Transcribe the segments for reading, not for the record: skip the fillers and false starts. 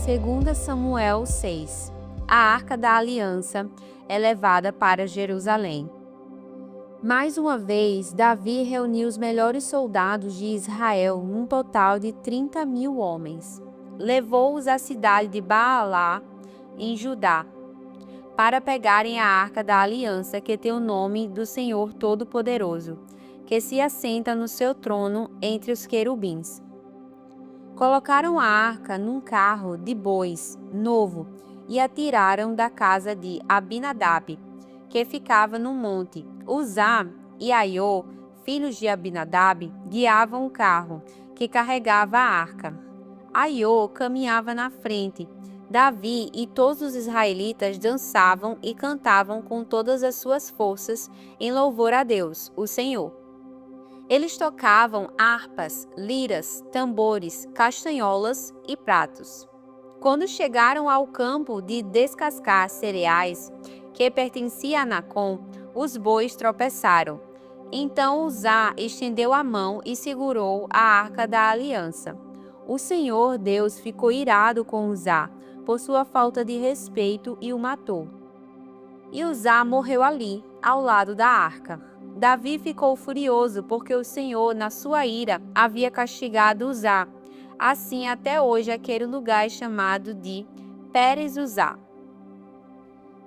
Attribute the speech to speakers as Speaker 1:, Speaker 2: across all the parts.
Speaker 1: 2 Samuel 6. A Arca da Aliança é levada para Jerusalém. Mais uma vez, Davi reuniu os melhores soldados de Israel, num total de 30.000 homens. Levou-os à cidade de Baalá, em Judá, para pegarem a Arca da Aliança, que tem o nome do Senhor Todo-Poderoso, que se assenta no seu trono entre os querubins. Colocaram a arca num carro de bois novo e a tiraram da casa de Abinadab, que ficava no monte. Uzá e Aiô, filhos de Abinadab, guiavam o carro, que carregava a arca. Aiô caminhava na frente. Davi e todos os israelitas dançavam e cantavam com todas as suas forças em louvor a Deus, o Senhor. Eles tocavam harpas, liras, tambores, castanholas e pratos. Quando chegaram ao campo de descascar cereais, que pertencia a Nacon, os bois tropeçaram. Então Uzá estendeu a mão e segurou a Arca da Aliança. O Senhor Deus ficou irado com Uzá, por sua falta de respeito, e o matou. E Uzá morreu ali, ao lado da arca. Davi ficou furioso porque o Senhor, na sua ira, havia castigado Uzá. Assim, até hoje, aquele lugar é chamado de Pérez-Uzá.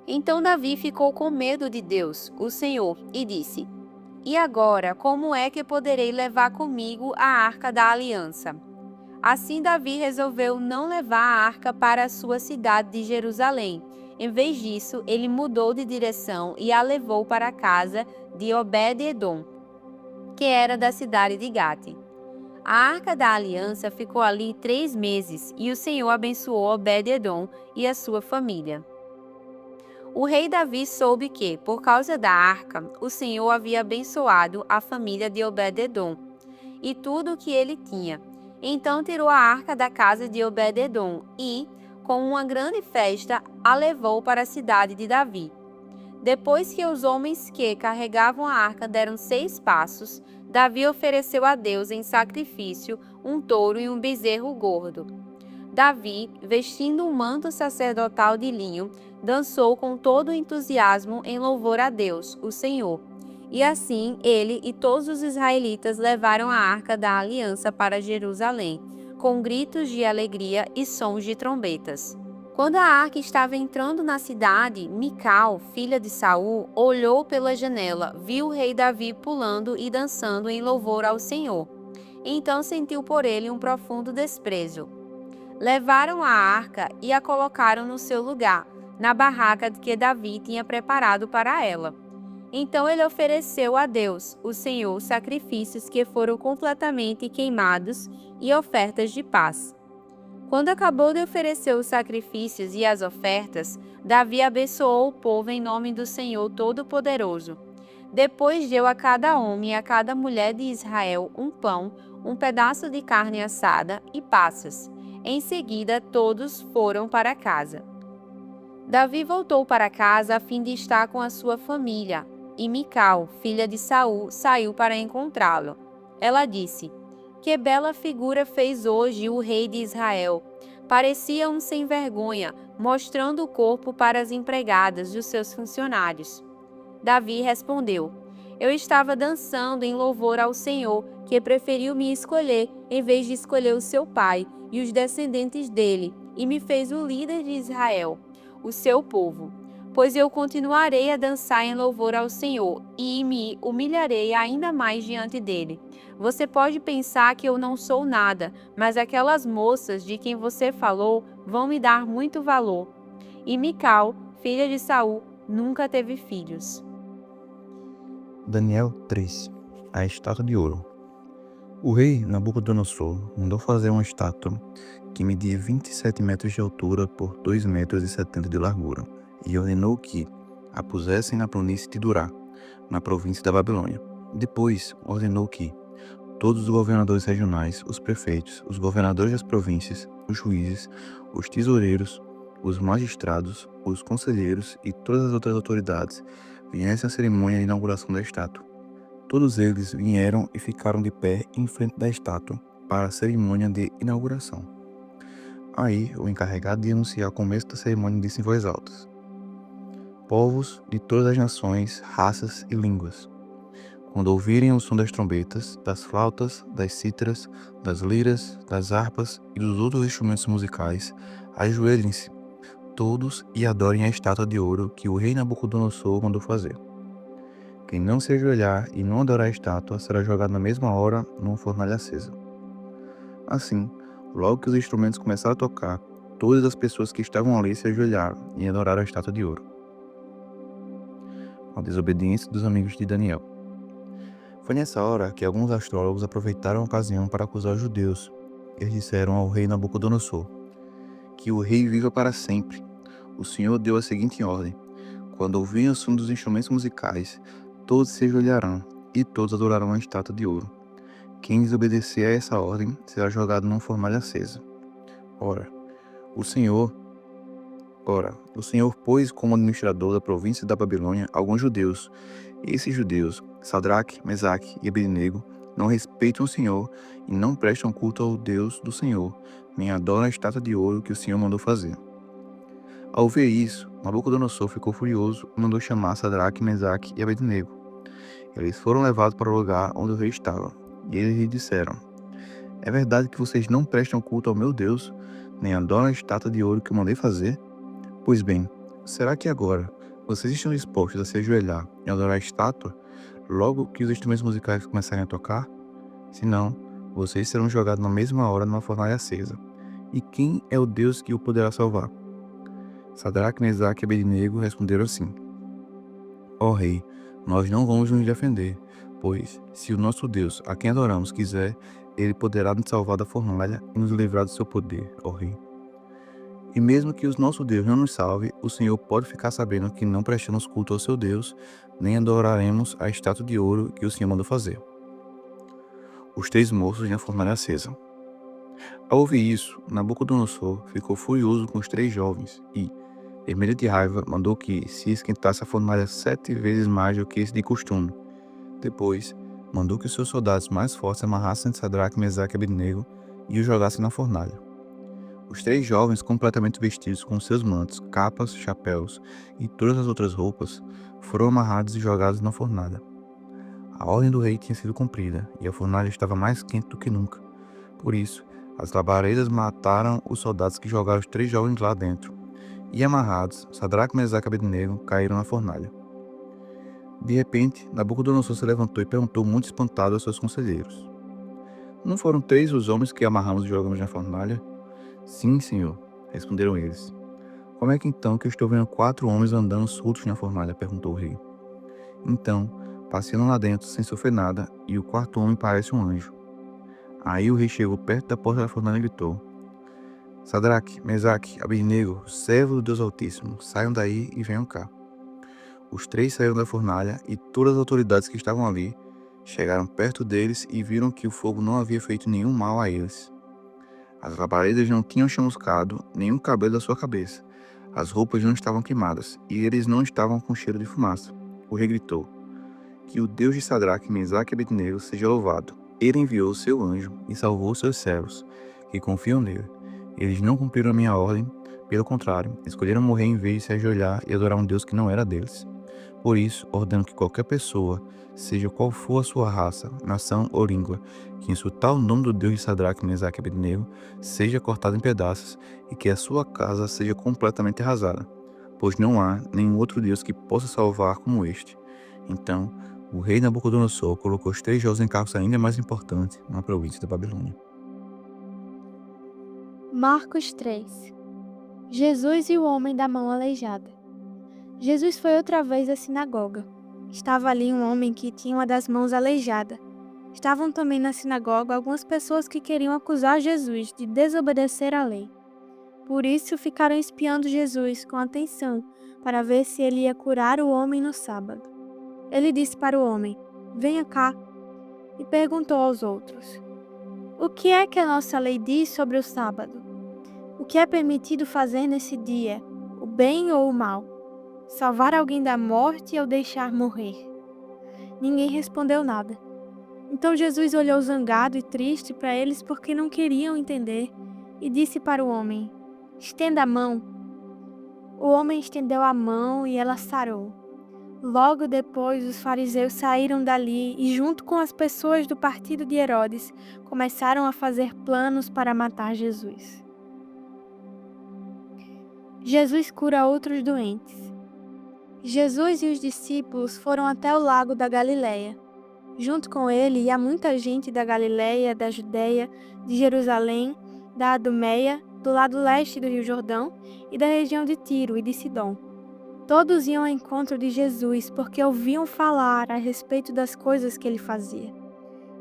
Speaker 1: Então Davi ficou com medo de Deus, o Senhor, e disse: E agora, como é que poderei levar comigo a Arca da Aliança? Assim Davi resolveu não levar a arca para a sua cidade de Jerusalém. Em vez disso, ele mudou de direção e a levou para a casa de Obed-edom, que era da cidade de Gate. A Arca da Aliança ficou ali 3 meses, e o Senhor abençoou Obed-edom e a sua família. O rei Davi soube que, por causa da arca, o Senhor havia abençoado a família de Obed-edom e tudo o que ele tinha. Então tirou a arca da casa de Obed-edom e, com uma grande festa, a levou para a cidade de Davi. Depois que os homens que carregavam a arca deram 6 passos, Davi ofereceu a Deus em sacrifício um touro e um bezerro gordo. Davi, vestindo um manto sacerdotal de linho, dançou com todo o entusiasmo em louvor a Deus, o Senhor. E assim ele e todos os israelitas levaram a Arca da Aliança para Jerusalém, com gritos de alegria e sons de trombetas. Quando a arca estava entrando na cidade, Mical, filha de Saul, olhou pela janela, viu o rei Davi pulando e dançando em louvor ao Senhor. Então sentiu por ele um profundo desprezo. Levaram a arca e a colocaram no seu lugar, na barraca que Davi tinha preparado para ela. Então ele ofereceu a Deus, o Senhor, sacrifícios que foram completamente queimados e ofertas de paz. Quando acabou de oferecer os sacrifícios e as ofertas, Davi abençoou o povo em nome do Senhor Todo-Poderoso. Depois deu a cada homem e a cada mulher de Israel um pão, um pedaço de carne assada e passas. Em seguida, todos foram para casa. Davi voltou para casa a fim de estar com a sua família, e Mical, filha de Saul, saiu para encontrá-lo. Ela disse: Que bela figura fez hoje o rei de Israel. Parecia um sem-vergonha, mostrando o corpo para as empregadas e os seus funcionários. Davi respondeu: Eu estava dançando em louvor ao Senhor, que preferiu me escolher em vez de escolher o seu pai e os descendentes dele, e me fez o líder de Israel, o seu povo. Pois eu continuarei a dançar em louvor ao Senhor e me humilharei ainda mais diante dele. Você pode pensar que eu não sou nada, mas aquelas moças de quem você falou vão me dar muito valor. E Mical, filha de Saul, nunca teve filhos.
Speaker 2: Daniel 3. A estátua de ouro. O rei Nabucodonosor mandou fazer uma estátua que media 27 metros de altura por 2,70 metros de largura, e ordenou que a pusessem na planície de Durá, na província da Babilônia. Depois ordenou que todos os governadores regionais, os prefeitos, os governadores das províncias, os juízes, os tesoureiros, os magistrados, os conselheiros e todas as outras autoridades viessem à cerimônia de inauguração da estátua. Todos eles vieram e ficaram de pé em frente da estátua para a cerimônia de inauguração. Aí, o encarregado de anunciar o começo da cerimônia disse em voz alta: povos de todas as nações, raças e línguas, quando ouvirem o som das trombetas, das flautas, das cítaras, das liras, das harpas e dos outros instrumentos musicais, ajoelhem-se todos e adorem a estátua de ouro que o rei Nabucodonosor mandou fazer. Quem não se ajoelhar e não adorar a estátua será jogado na mesma hora numa fornalha acesa. Assim, logo que os instrumentos começaram a tocar, todas as pessoas que estavam ali se ajoelharam e adoraram a estátua de ouro. A desobediência dos amigos de Daniel. Foi nessa hora que alguns astrólogos aproveitaram a ocasião para acusar os judeus. Eles disseram ao rei Nabucodonosor: que o rei viva para sempre. O Senhor deu a seguinte ordem: quando ouvirem o som dos instrumentos musicais, todos se ajoelharão e todos adorarão a estátua de ouro. Quem desobedecer a essa ordem será jogado numa fornalha acesa. Ora, o Senhor pôs como administrador da província da Babilônia alguns judeus. Esses judeus, Sadraque, Mesaque e Abednego, não respeitam o Senhor e não prestam culto ao Deus do Senhor, nem adoram a estátua de ouro que o Senhor mandou fazer. Ao ver isso, Nabucodonosor ficou furioso e mandou chamar Sadraque, Mesaque e Abednego. Eles foram levados para o lugar onde o rei estava, e eles lhe disseram: é verdade que vocês não prestam culto ao meu Deus, nem adoram a estátua de ouro que eu mandei fazer? Pois bem, será que agora vocês estão dispostos a se ajoelhar e adorar a estátua, logo que os instrumentos musicais começarem a tocar? Se não, vocês serão jogados na mesma hora numa fornalha acesa. E quem é o Deus que o poderá salvar? Sadraque, Mesaque e Abednego responderam assim: ó rei, nós não vamos nos defender, pois, se o nosso Deus, a quem adoramos, quiser, ele poderá nos salvar da fornalha e nos livrar do seu poder, ó rei. E mesmo que o nosso Deus não nos salve, o Senhor pode ficar sabendo que não prestamos culto ao seu Deus, nem adoraremos a estátua de ouro que o Senhor mandou fazer. Os três moços na fornalha acesa. Ao ouvir isso, Nabucodonosor ficou furioso com os três jovens e, vermelho de raiva, mandou que se esquentasse a fornalha 7 vezes mais do que de costume. Depois, mandou que os seus soldados mais fortes amarrassem Sadraque, Mesaque e Abednego e os jogassem na fornalha. Os três jovens, completamente vestidos com seus mantos, capas, chapéus e todas as outras roupas, foram amarrados e jogados na fornalha. A ordem do rei tinha sido cumprida e a fornalha estava mais quente do que nunca. Por isso, as labaredas mataram os soldados que jogaram os três jovens lá dentro. E amarrados, Sadraque, Mesaque e Abednego caíram na fornalha. De repente, Nabucodonosor se levantou e perguntou muito espantado aos seus conselheiros: não foram 3 os homens que amarramos e jogamos na fornalha? Sim, senhor, responderam eles. Como é que então que eu estou vendo 4 homens andando soltos na fornalha? Perguntou o rei. Então, passeando lá dentro sem sofrer nada, e o quarto homem parece um anjo. Aí o rei chegou perto da porta da fornalha e gritou: Sadraque, Mesaque, Abednego, servos do Deus Altíssimo, saiam daí e venham cá. Os 3 saíram da fornalha e todas as autoridades que estavam ali chegaram perto deles e viram que o fogo não havia feito nenhum mal a eles. As labaredas não tinham chamuscado nenhum cabelo da sua cabeça. As roupas não estavam queimadas e eles não estavam com cheiro de fumaça. O rei gritou: que o Deus de Sadraque, Mesaque e Abednego seja louvado. Ele enviou seu anjo e salvou seus servos, que confiam nele. Eles não cumpriram a minha ordem, pelo contrário, escolheram morrer em vez de se ajoelhar e adorar um Deus que não era deles. Por isso, ordeno que qualquer pessoa, seja qual for a sua raça, nação ou língua, que insultar o nome do Deus de Sadraque, Mesaque e Abednego, seja cortado em pedaços e que a sua casa seja completamente arrasada, pois não há nenhum outro Deus que possa salvar como este. Então, o rei Nabucodonosor colocou os 3 jovens em cargos ainda mais importantes na província da Babilônia.
Speaker 3: Marcos 3. Jesus e o homem da mão aleijada. Jesus foi outra vez à sinagoga. Estava ali um homem que tinha uma das mãos aleijada. Estavam também na sinagoga algumas pessoas que queriam acusar Jesus de desobedecer à lei. Por isso ficaram espiando Jesus com atenção para ver se ele ia curar o homem no sábado. Ele disse para o homem: venha cá, e perguntou aos outros: o que é que a nossa lei diz sobre o sábado? O que é permitido fazer nesse dia, o bem ou o mal? Salvar alguém da morte ou deixar morrer? Ninguém respondeu nada. Então Jesus olhou zangado e triste para eles porque não queriam entender e disse para o homem: estenda a mão. O homem estendeu a mão e ela sarou. Logo depois, os fariseus saíram dali e, junto com as pessoas do partido de Herodes, começaram a fazer planos para matar Jesus. Jesus cura outros doentes. Jesus e os discípulos foram até o lago da Galileia. Junto com ele ia muita gente da Galileia, da Judeia, de Jerusalém, da Adumeia, do lado leste do Rio Jordão e da região de Tiro e de Sidom. Todos iam ao encontro de Jesus porque ouviam falar a respeito das coisas que ele fazia.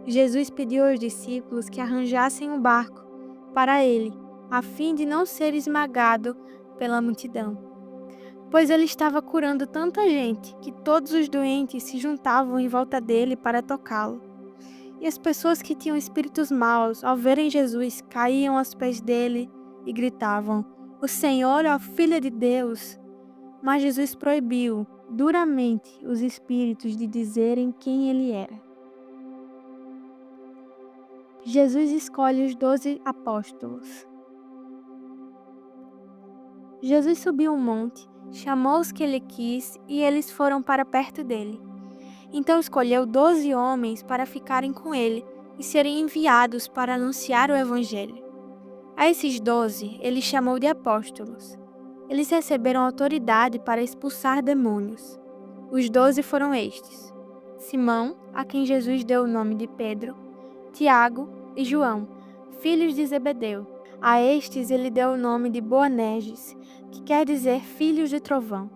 Speaker 3: Jesus pediu aos discípulos que arranjassem um barco para ele, a fim de não ser esmagado pela multidão, pois ele estava curando tanta gente que todos os doentes se juntavam em volta dele para tocá-lo. E as pessoas que tinham espíritos maus, ao verem Jesus, caíam aos pés dele e gritavam: "O Senhor é o Filho de Deus!" Mas Jesus proibiu duramente os espíritos de dizerem quem ele era. Jesus escolhe os 12 apóstolos. Jesus subiu um monte, chamou os que ele quis e eles foram para perto dele. Então escolheu 12 homens para ficarem com ele e serem enviados para anunciar o evangelho. A esses 12 ele chamou de apóstolos. Eles receberam autoridade para expulsar demônios. Os 12 foram estes: Simão, a quem Jesus deu o nome de Pedro, Tiago e João, filhos de Zebedeu. A estes ele deu o nome de Boanerges, que quer dizer filhos de trovão.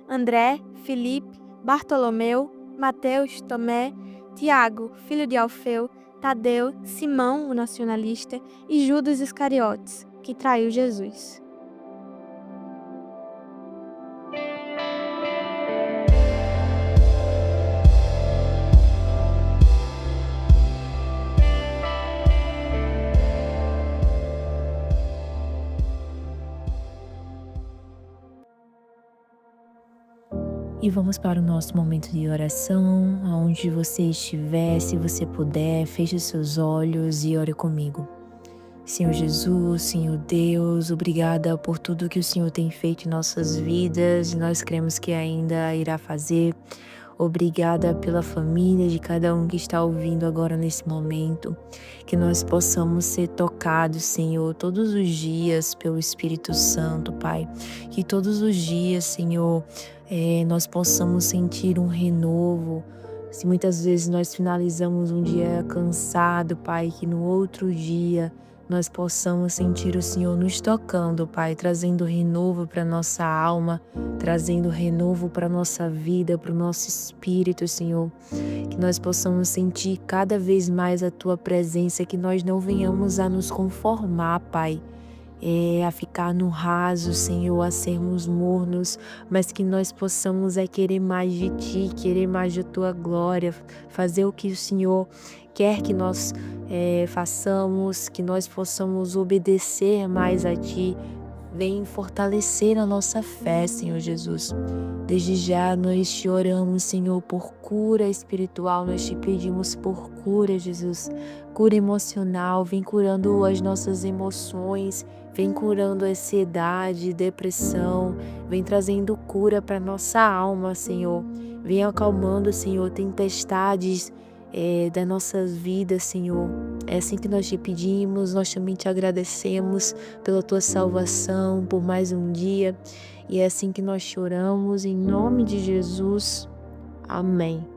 Speaker 3: André, Filipe, Bartolomeu, Mateus, Tomé, Tiago, filho de Alfeu, Tadeu, Simão, o nacionalista, e Judas Iscariotes, que traiu Jesus.
Speaker 4: E vamos para o nosso momento de oração, aonde você estiver, se você puder, feche os seus olhos e ore comigo. Senhor Jesus, Senhor Deus, obrigada por tudo que o Senhor tem feito em nossas vidas e nós cremos que ainda irá fazer. Obrigada pela família de cada um que está ouvindo agora nesse momento, que nós possamos ser tocados, Senhor, todos os dias pelo Espírito Santo, Pai. Que todos os dias, Senhor, nós possamos sentir um renovo. Se muitas vezes nós finalizamos um dia cansado, Pai, que no outro dia nós possamos sentir o Senhor nos tocando, Pai, trazendo renovo para nossa alma, trazendo renovo para nossa vida, para o nosso espírito, Senhor. Que nós possamos sentir cada vez mais a Tua presença, que nós não venhamos a nos conformar, Pai, a ficar no raso, Senhor, a sermos mornos, mas que nós possamos querer mais de Ti, querer mais da Tua glória, fazer o que o Senhor quer que nós façamos, que nós possamos obedecer mais a Ti. Vem fortalecer a nossa fé, Senhor Jesus. Desde já nós te oramos, Senhor, por cura espiritual, nós te pedimos por cura, Jesus. Cura emocional, vem curando as nossas emoções, vem curando a ansiedade, depressão, vem trazendo cura para nossa alma, Senhor. Vem acalmando, Senhor, tempestades da nossa vida, Senhor. É assim que nós te pedimos, nós também te agradecemos pela tua salvação, por mais um dia. E é assim que nós te oramos, em nome de Jesus. Amém.